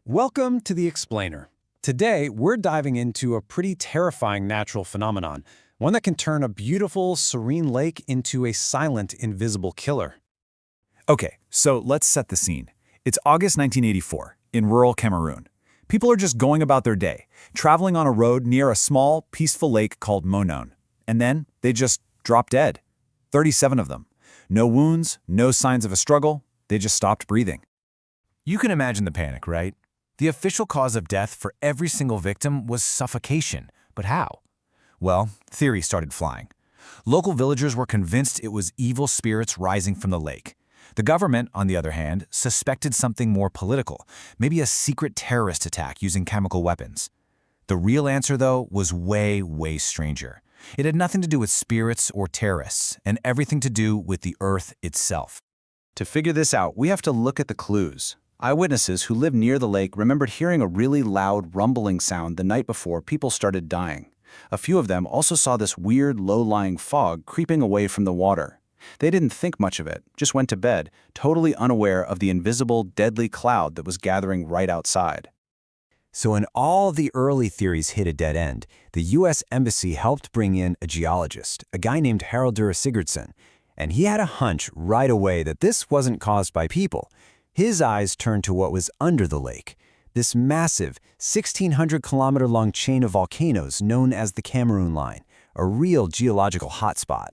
Welcome to The Explainer. Today, we're diving into a pretty terrifying natural phenomenon, one that can turn a beautiful, serene lake into a silent, invisible killer. Okay, so let's set the scene. It's August 1984, in rural Cameroon. People are just going about their day, traveling on a road near a small, peaceful lake called Monoun. And then they just drop dead. 37 of them. No wounds, no signs of a struggle. They just stopped breathing. You can imagine the panic, right? The official cause of death for every single victim was suffocation. But how? Well, theories started flying. Local villagers were convinced it was evil spirits rising from the lake. The government, on the other hand, suspected something more political, maybe a secret terrorist attack using chemical weapons. The real answer, though, was way, way stranger. It had nothing to do with spirits or terrorists, and everything to do with the earth itself. To figure this out, we have to look at the clues. Eyewitnesses who lived near the lake remembered hearing a really loud rumbling sound the night before people started dying. A few of them also saw this weird, low-lying fog creeping away from the water. They didn't think much of it, just went to bed, totally unaware of the invisible, deadly cloud that was gathering right outside. So when all the early theories hit a dead end, the U.S. Embassy helped bring in a geologist, a guy named Haraldur Sigurdsson, and he had a hunch right away that this wasn't caused by people. His eyes turned to what was under the lake, this massive 1,600-kilometer-long chain of volcanoes known as the Cameroon Line, a real geological hotspot.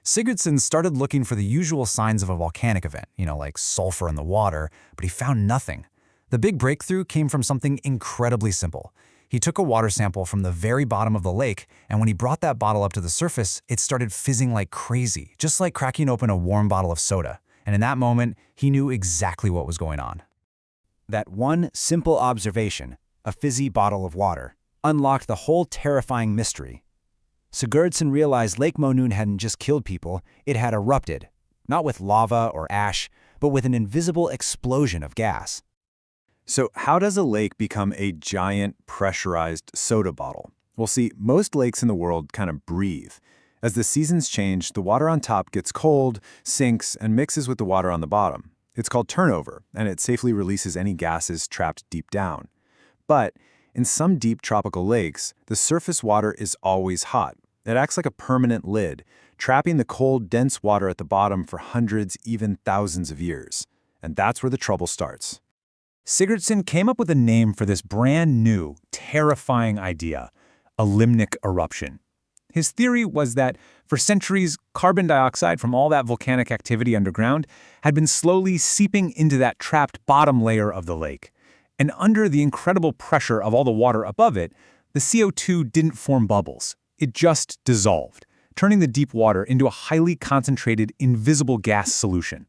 Sigurdsson started looking for the usual signs of a volcanic event, like sulfur in the water, but he found nothing. The big breakthrough came from something incredibly simple. He took a water sample from the very bottom of the lake, and when he brought that bottle up to the surface, it started fizzing like crazy, just like cracking open a warm bottle of soda. And in that moment, he knew exactly what was going on. That one simple observation, a fizzy bottle of water, unlocked the whole terrifying mystery. Sigurdsson realized Lake Monoun hadn't just killed people, it had erupted, not with lava or ash, but with an invisible explosion of gas. So how does a lake become a giant, pressurized soda bottle? Well, see, most lakes in the world kind of breathe. As the seasons change, the water on top gets cold, sinks, and mixes with the water on the bottom. It's called turnover, and it safely releases any gases trapped deep down. But in some deep tropical lakes, the surface water is always hot. It acts like a permanent lid, trapping the cold, dense water at the bottom for hundreds, even thousands of years. And that's where the trouble starts. Sigurdsson came up with a name for this brand new, terrifying idea, a limnic eruption. His theory was that, for centuries, carbon dioxide from all that volcanic activity underground had been slowly seeping into that trapped bottom layer of the lake. And under the incredible pressure of all the water above it, the CO2 didn't form bubbles. It just dissolved, turning the deep water into a highly concentrated, invisible gas solution.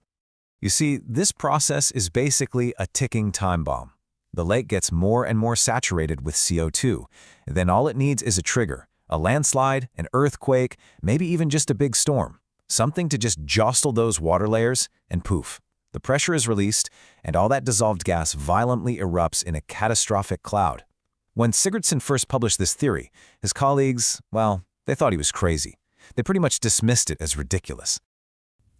You see, this process is basically a ticking time bomb. The lake gets more and more saturated with CO2. Then all it needs is a trigger, a landslide, an earthquake, maybe even just a big storm. Something to just jostle those water layers, and poof. The pressure is released, and all that dissolved gas violently erupts in a catastrophic cloud. When Sigurdsson first published this theory, his colleagues, well, they thought he was crazy. They pretty much dismissed it as ridiculous.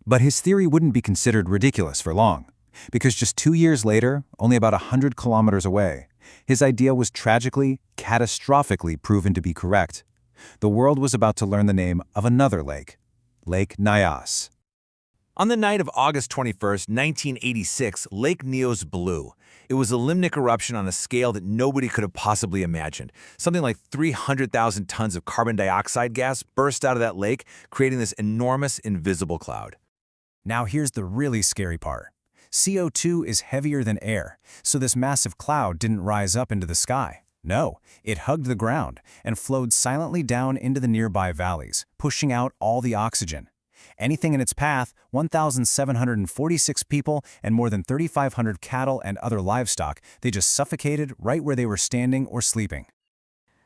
But his theory wouldn't be considered ridiculous for long, because just 2 years later, only about 100 kilometers away, his idea was tragically, catastrophically proven to be correct. The world was about to learn the name of another lake, Lake Nyos. On the night of August 21st, 1986, Lake Nyos blew. It was a limnic eruption on a scale that nobody could have possibly imagined. Something like 300,000 tons of carbon dioxide gas burst out of that lake, creating this enormous invisible cloud. Now here's the really scary part. CO2 is heavier than air, so this massive cloud didn't rise up into the sky. No, it hugged the ground and flowed silently down into the nearby valleys, pushing out all the oxygen. Anything in its path, 1,746 people and more than 3,500 cattle and other livestock, they just suffocated right where they were standing or sleeping.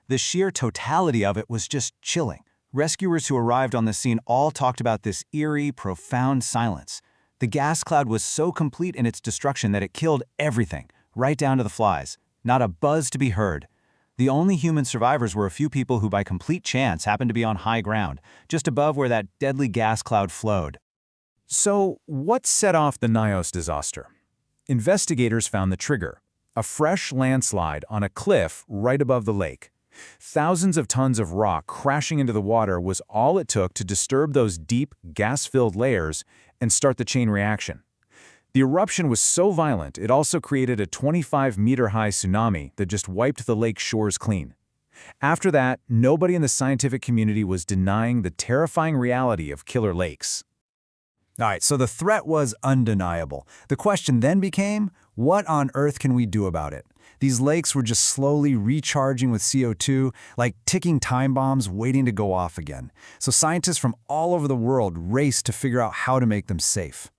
The sheer totality of it was just chilling. Rescuers who arrived on the scene all talked about this eerie, profound silence. The gas cloud was so complete in its destruction that it killed everything, right down to the flies. Not a buzz to be heard. The only human survivors were a few people who by complete chance happened to be on high ground, just above where that deadly gas cloud flowed. So, what set off the Nyos disaster? Investigators found the trigger, a fresh landslide on a cliff right above the lake. Thousands of tons of rock crashing into the water was all it took to disturb those deep, gas-filled layers and start the chain reaction. The eruption was so violent, it also created a 25-meter-high tsunami that just wiped the lake shores clean. After that, nobody in the scientific community was denying the terrifying reality of killer lakes. All right, so the threat was undeniable. The question then became, what on earth can we do about it? These lakes were just slowly recharging with CO2, like ticking time bombs waiting to go off again. So scientists from all over the world raced to figure out how to make them safe.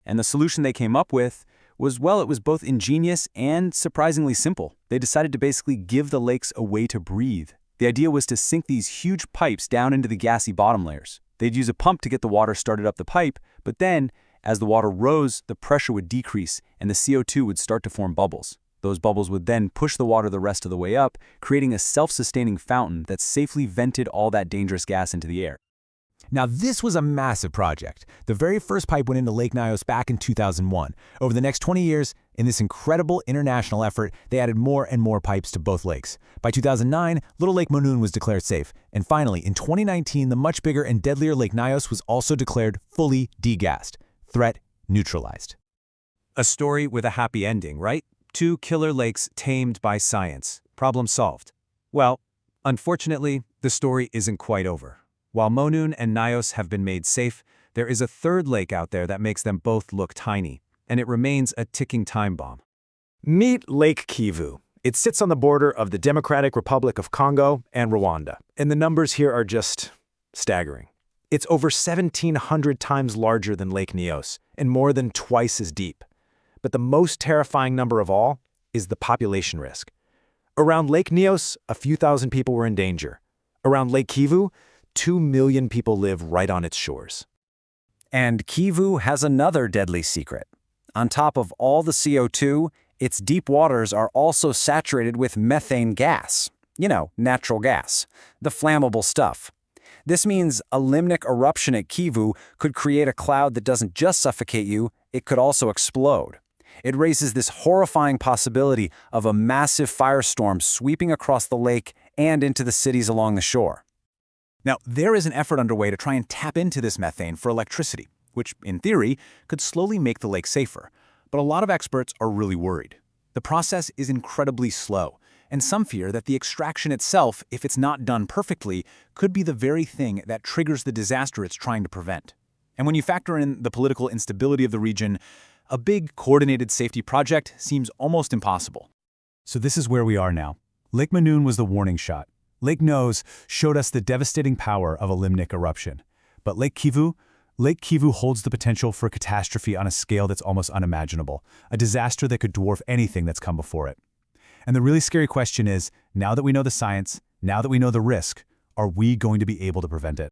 And the solution they came up with was, well, it was both ingenious and surprisingly simple. They decided to basically give the lakes a way to breathe. The idea was to sink these huge pipes down into the gassy bottom layers. They'd use a pump to get the water started up the pipe, but then, as the water rose, the pressure would decrease and the CO2 would start to form bubbles. Those bubbles would then push the water the rest of the way up, creating a self-sustaining fountain that safely vented all that dangerous gas into the air. Now, this was a massive project. The very first pipe went into Lake Nyos back in 2001. Over the next 20 years, in this incredible international effort, they added more and more pipes to both lakes. By 2009, Little Lake Monoun was declared safe. And finally, in 2019, the much bigger and deadlier Lake Nyos was also declared fully degassed. Threat neutralized. A story with a happy ending, right? 2 killer lakes tamed by science. Problem solved. Well, unfortunately, the story isn't quite over. While Monoun and Nyos have been made safe, there is a third lake out there that makes them both look tiny, and it remains a ticking time bomb. Meet Lake Kivu. It sits on the border of the Democratic Republic of Congo and Rwanda, and the numbers here are just staggering. It's over 1,700 times larger than Lake Nyos, and more than twice as deep. But the most terrifying number of all is the population risk. Around Lake Nyos, a few thousand people were in danger. Around Lake Kivu, 2 million people live right on its shores. And Kivu has another deadly secret. On top of all the CO2, its deep waters are also saturated with methane gas. You know, natural gas, the flammable stuff. This means a limnic eruption at Kivu could create a cloud that doesn't just suffocate you, it could also explode. It raises this horrifying possibility of a massive firestorm sweeping across the lake and into the cities along the shore. Now, there is an effort underway to try and tap into this methane for electricity, which, in theory, could slowly make the lake safer. But a lot of experts are really worried. The process is incredibly slow, and some fear that the extraction itself, if it's not done perfectly, could be the very thing that triggers the disaster it's trying to prevent. And when you factor in the political instability of the region, a big, coordinated safety project seems almost impossible. So this is where we are now. Lake Monoun was the warning shot. Lake Nyos showed us the devastating power of a limnic eruption. But Lake Kivu holds the potential for catastrophe on a scale that's almost unimaginable, a disaster that could dwarf anything that's come before it. And the really scary question is, now that we know the science, now that we know the risk, are we going to be able to prevent it?